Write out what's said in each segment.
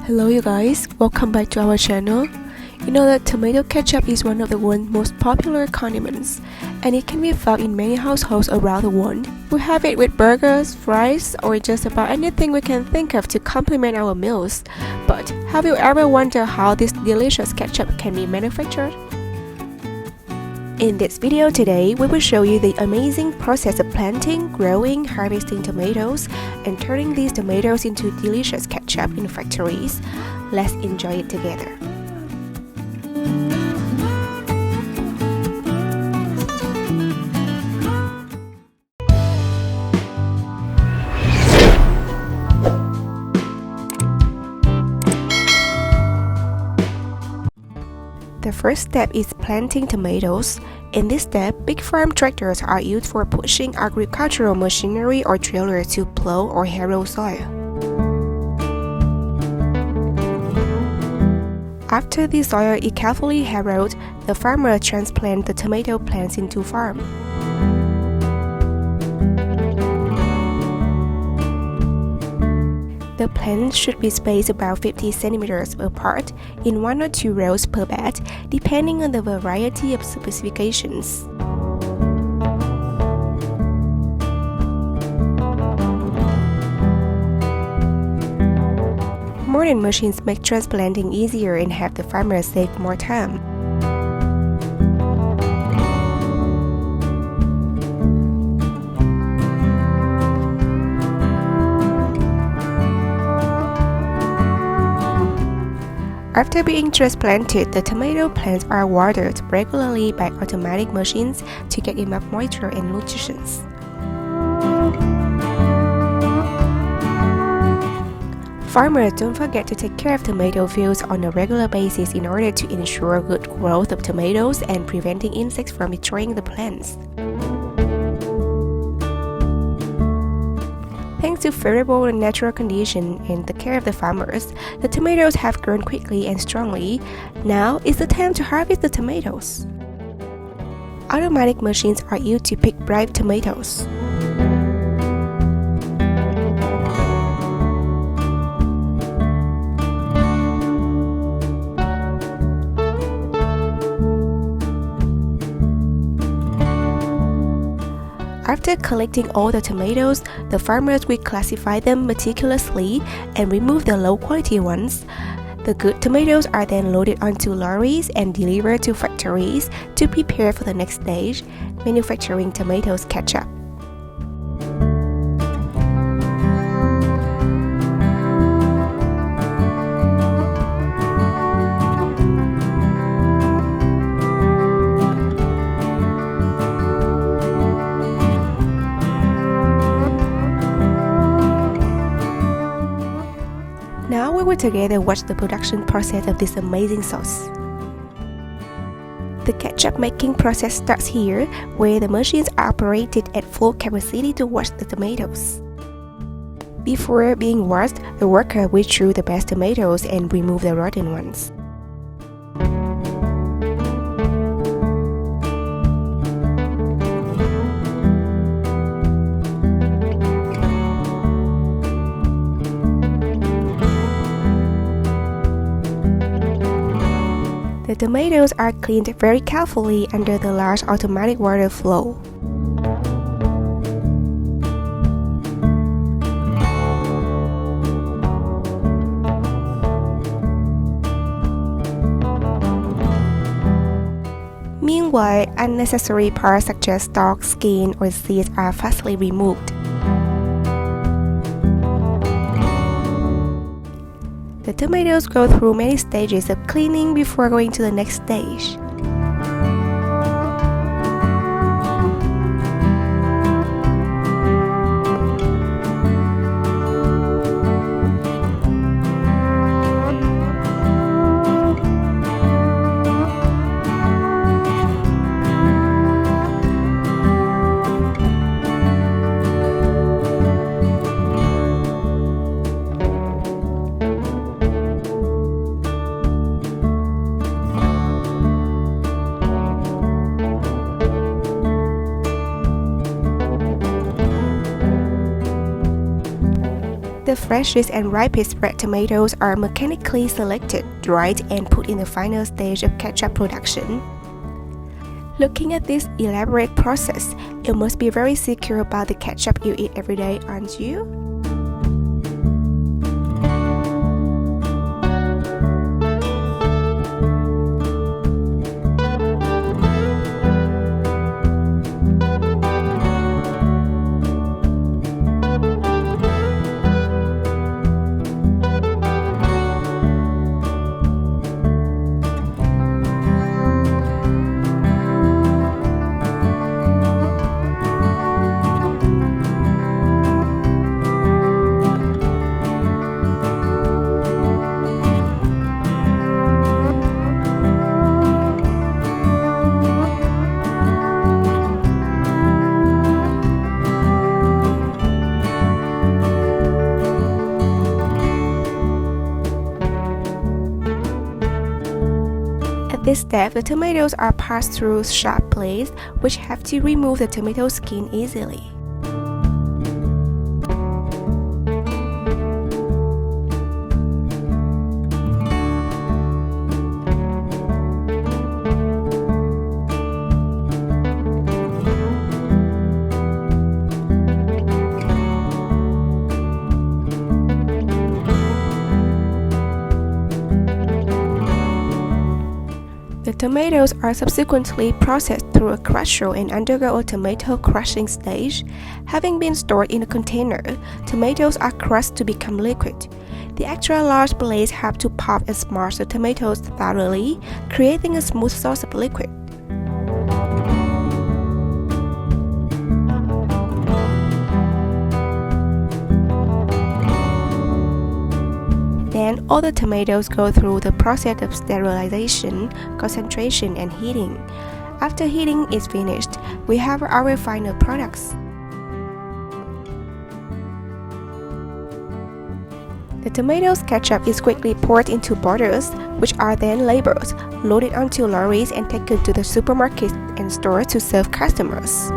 Hello you guys, welcome back to our channel. You know that tomato ketchup is one of the world's most popular condiments, and it can be found in many households around the world. We have it with burgers, fries, or just about anything we can think of to complement our meals. But have you ever wondered how this delicious ketchup can be manufactured? In this video today, we will show you the amazing process of planting, growing, harvesting tomatoes, and turning these tomatoes into delicious ketchup in factories. Let's enjoy it together. The first step is planting tomatoes. In this step, big farm tractors are used for pushing agricultural machinery or trailers to plow or harrow soil. After the soil is carefully harrowed, the farmer transplants the tomato plants into farm. The plants should be spaced about 50 centimeters apart in 1 or 2 rows per bed, depending on the variety of specifications. Modern machines make transplanting easier and help the farmer save more time. After being transplanted, the tomato plants are watered regularly by automatic machines to get enough moisture and nutrition. Farmers don't forget to take care of tomato fields on a regular basis in order to ensure good growth of tomatoes and preventing insects from destroying the plants. Thanks to favorable natural conditions and the care of the farmers, the tomatoes have grown quickly and strongly. Now is the time to harvest the tomatoes. Automatic machines are used to pick ripe tomatoes. After collecting all the tomatoes, the farmers will classify them meticulously and remove the low-quality ones. The good tomatoes are then loaded onto lorries and delivered to factories to prepare for the next stage, manufacturing tomatoes ketchup. Now we will together watch the production process of this amazing sauce. The ketchup making process starts here, where the machines are operated at full capacity to wash the tomatoes. Before being washed, the worker will chew the best tomatoes and remove the rotten ones. The tomatoes are cleaned very carefully under the large automatic water flow. Meanwhile, unnecessary parts such as stalk, skin, or seeds are fastly removed. The tomatoes go through many stages of cleaning before going to the next stage. the freshest and ripest red tomatoes are mechanically selected, dried, and put in the final stage of ketchup production. Looking at this elaborate process, you must be very secure about the ketchup you eat every day, aren't you? At this step, the tomatoes are passed through sharp blades, which have to remove the tomato skin easily. The tomatoes are subsequently processed through a crusher and undergo a tomato crushing stage. Having been stored in a container, tomatoes are crushed to become liquid. The extra large blades have to pop and smash the tomatoes thoroughly, creating a smooth sauce of liquid. Then all the tomatoes go through the process of sterilization, concentration, and heating. After heating is finished, we have our final products. The tomatoes ketchup is quickly poured into bottles, which are then labeled, loaded onto lorries, and taken to the supermarkets and stores to serve customers.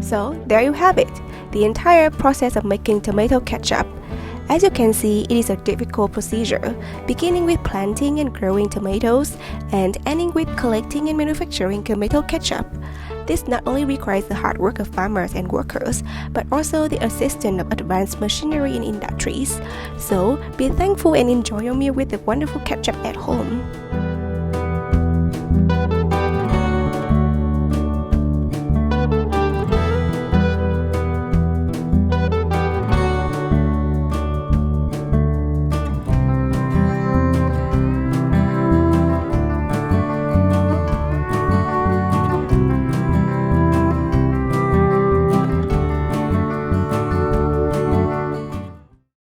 So there you have it, the entire process of making tomato ketchup. As you can see, it is a difficult procedure, beginning with planting and growing tomatoes and ending with collecting and manufacturing tomato ketchup. This not only requires the hard work of farmers and workers, but also the assistance of advanced machinery and industries. So be thankful and enjoy your meal with the wonderful ketchup at home.